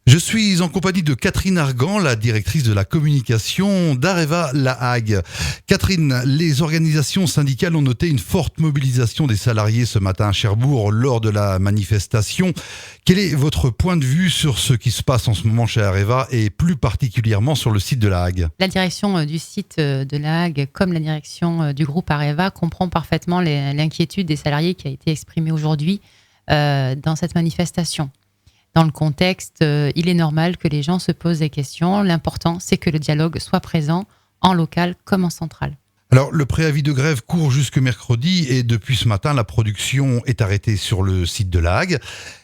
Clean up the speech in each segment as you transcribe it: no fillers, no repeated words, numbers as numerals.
Je suis en compagnie de Catherine Argan, la directrice de la communication d'Areva La Hague. Catherine, les organisations syndicales ont noté une forte mobilisation des salariés ce matin à Cherbourg lors de la manifestation. Quel est votre point de vue sur ce qui se passe en ce moment chez Areva et plus particulièrement sur le site de La Hague ? La direction du site de La Hague, comme la direction du groupe Areva, comprend parfaitement l'inquiétude des salariés qui a été exprimée aujourd'hui dans cette manifestation. Dans le contexte, il est normal que les gens se posent des questions. L'important, c'est que le dialogue soit présent en local comme en centrale. Alors, le préavis de grève court jusque mercredi et depuis ce matin, la production est arrêtée sur le site de La Hague.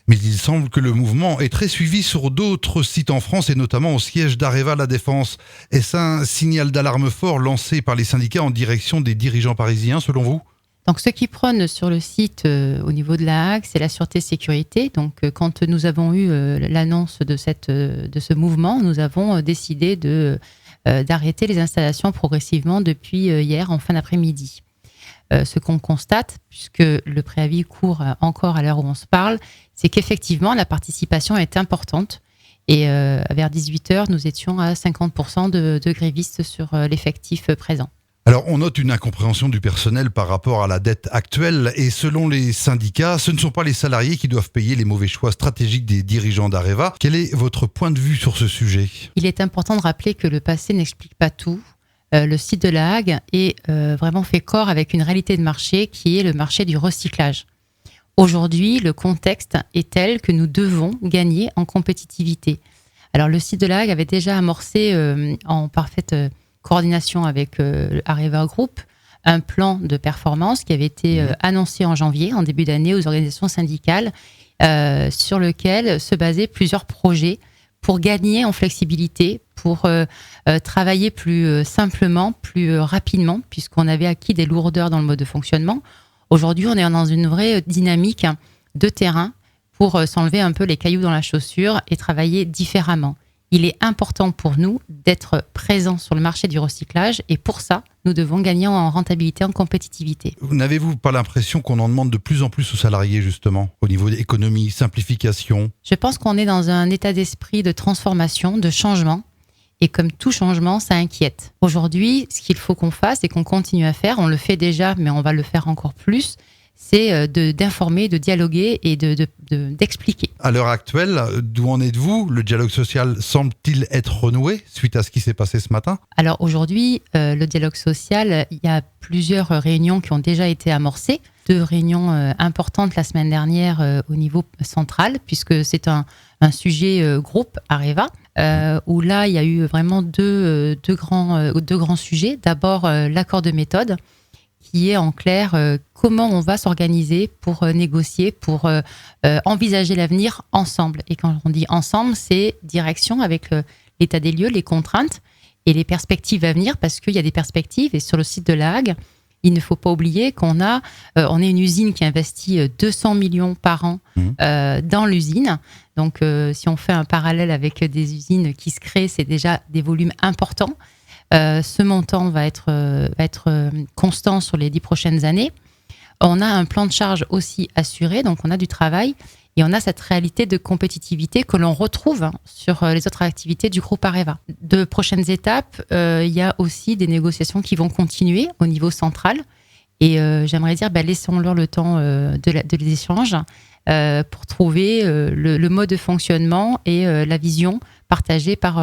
Mais il semble que le mouvement est très suivi sur d'autres sites en France et notamment au siège d'Areva La Défense. Est-ce un signal d'alarme fort lancé par les syndicats en direction des dirigeants parisiens, selon vous ? Donc, ce qui prône sur le site au niveau de La Hague, c'est la sûreté-sécurité. Donc, quand nous avons eu l'annonce de ce mouvement, nous avons décidé d'arrêter les installations progressivement depuis hier en fin d'après-midi. Ce qu'on constate, puisque le préavis court encore à l'heure où on se parle, c'est qu'effectivement, la participation est importante. Et vers 18h, nous étions à 50% de grévistes sur l'effectif présent. Alors, on note une incompréhension du personnel par rapport à la dette actuelle et selon les syndicats, ce ne sont pas les salariés qui doivent payer les mauvais choix stratégiques des dirigeants d'Areva. Quel est votre point de vue sur ce sujet ? Il est important de rappeler que le passé n'explique pas tout. Le site de La Hague est vraiment fait corps avec une réalité de marché qui est le marché du recyclage. Aujourd'hui, le contexte est tel que nous devons gagner en compétitivité. Alors, le site de La Hague avait déjà amorcé en parfaite coordination avec Areva Group, un plan de performance qui avait été annoncé en janvier, en début d'année, aux organisations syndicales, sur lequel se basaient plusieurs projets pour gagner en flexibilité, pour travailler plus simplement, plus rapidement, puisqu'on avait acquis des lourdeurs dans le mode de fonctionnement. Aujourd'hui, on est dans une vraie dynamique de terrain pour s'enlever un peu les cailloux dans la chaussure et travailler différemment. Il est important pour nous d'être présents sur le marché du recyclage et pour ça, nous devons gagner en rentabilité, en compétitivité. N'avez-vous pas l'impression qu'on en demande de plus en plus aux salariés justement, au niveau d'économie, simplification ? Je pense qu'on est dans un état d'esprit de transformation, de changement et comme tout changement, ça inquiète. Aujourd'hui, ce qu'il faut qu'on fasse et qu'on continue à faire, on le fait déjà mais on va le faire encore plus, c'est d'informer, de dialoguer et d'expliquer. À l'heure actuelle, d'où en êtes-vous ? Le dialogue social semble-t-il être renoué suite à ce qui s'est passé ce matin ? Alors aujourd'hui, le dialogue social, il y a plusieurs réunions qui ont déjà été amorcées. 2 réunions importantes la semaine dernière au niveau central, puisque c'est un sujet groupe Areva, où là, il y a eu vraiment deux grands sujets. D'abord, l'accord de méthode, qui est en clair comment on va s'organiser pour négocier, pour envisager l'avenir ensemble. Et quand on dit ensemble, c'est direction avec l'état des lieux, les contraintes et les perspectives à venir, parce qu'il y a des perspectives. Et sur le site de La Hague, il ne faut pas oublier qu'on on est une usine qui investit 200 millions par an dans l'usine. Donc, si on fait un parallèle avec des usines qui se créent, c'est déjà des volumes importants. Ce montant va être constant sur les 10 prochaines années. On a un plan de charge aussi assuré, donc on a du travail et on a cette réalité de compétitivité que l'on retrouve sur les autres activités du groupe Areva. De prochaines étapes, il y a aussi des négociations qui vont continuer au niveau central et j'aimerais dire laissons-leur le temps de l'échange pour trouver le mode de fonctionnement et la vision partagée par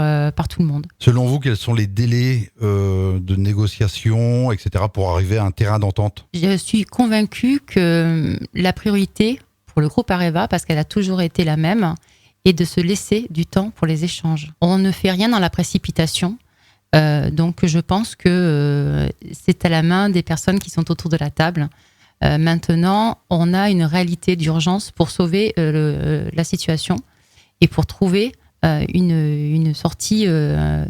tout le monde. Selon vous, quels sont les délais de négociation, etc., pour arriver à un terrain d'entente ? Je suis convaincue que la priorité pour le groupe Areva, parce qu'elle a toujours été la même, est de se laisser du temps pour les échanges. On ne fait rien dans la précipitation, donc je pense que c'est à la main des personnes qui sont autour de la table. Maintenant, on a une réalité d'urgence pour sauver la situation et pour trouver une sortie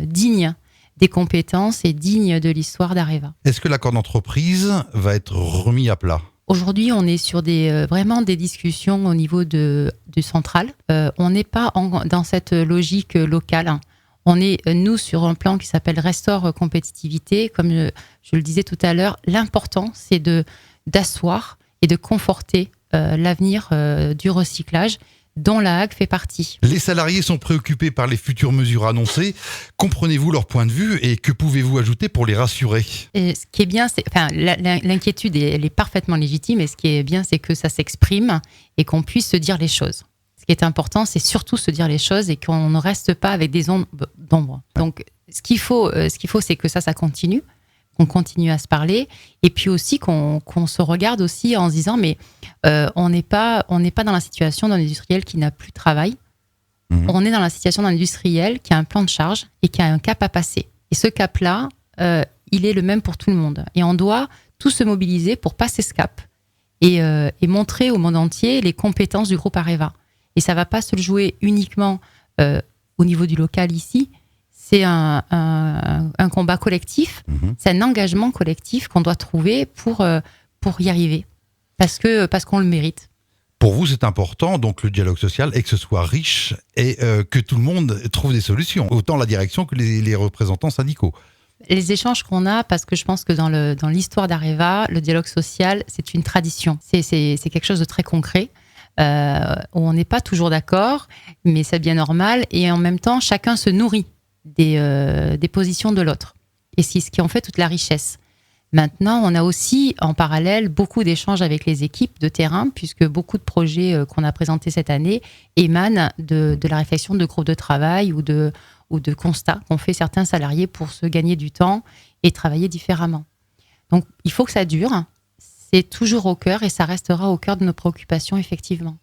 digne des compétences et digne de l'histoire d'Areva. Est-ce que l'accord d'entreprise va être remis à plat ? Aujourd'hui, on est sur vraiment des discussions au niveau du central. On n'est pas dans cette logique locale. On est, nous, sur un plan qui s'appelle Restore Compétitivité. Comme je le disais tout à l'heure, l'important, c'est d'asseoir et de conforter l'avenir du recyclage dont la Hague fait partie. Les salariés sont préoccupés par les futures mesures annoncées. Comprenez-vous leur point de vue et que pouvez-vous ajouter pour les rassurer ? Et ce qui est bien, l'inquiétude, elle est parfaitement légitime, et ce qui est bien, c'est que ça s'exprime et qu'on puisse se dire les choses. Ce qui est important, c'est surtout se dire les choses et qu'on ne reste pas avec des ombres d'ombre. Donc, ce qu'il faut, c'est que ça continue, qu'on continue à se parler, et puis aussi qu'on se regarde aussi en se disant, mais on n'est pas dans la situation d'un industriel qui n'a plus de travail. On est dans la situation d'un industriel qui a un plan de charge et qui a un cap à passer. Et ce cap-là, il est le même pour tout le monde. Et on doit tous se mobiliser pour passer ce cap et montrer au monde entier les compétences du groupe Areva. Et ça ne va pas se jouer uniquement au niveau du local ici. C'est un combat collectif, c'est un engagement collectif qu'on doit trouver pour y arriver, parce qu'on le mérite. Pour vous, c'est important, donc le dialogue social, et que ce soit riche et que tout le monde trouve des solutions, autant la direction que les représentants syndicaux. Les échanges qu'on a, parce que je pense que dans l'histoire d'Areva, le dialogue social, c'est une tradition. C'est quelque chose de très concret. Où on n'est pas toujours d'accord, mais c'est bien normal, et en même temps chacun se nourrit des positions de l'autre, et c'est ce qui en fait toute la richesse. Maintenant, on a aussi en parallèle beaucoup d'échanges avec les équipes de terrain, puisque beaucoup de projets qu'on a présentés cette année émanent de la réflexion de groupes de travail ou de constats qu'ont fait certains salariés pour se gagner du temps et travailler différemment. Donc il faut que ça dure. C'est toujours au cœur, et ça restera au cœur de nos préoccupations, effectivement.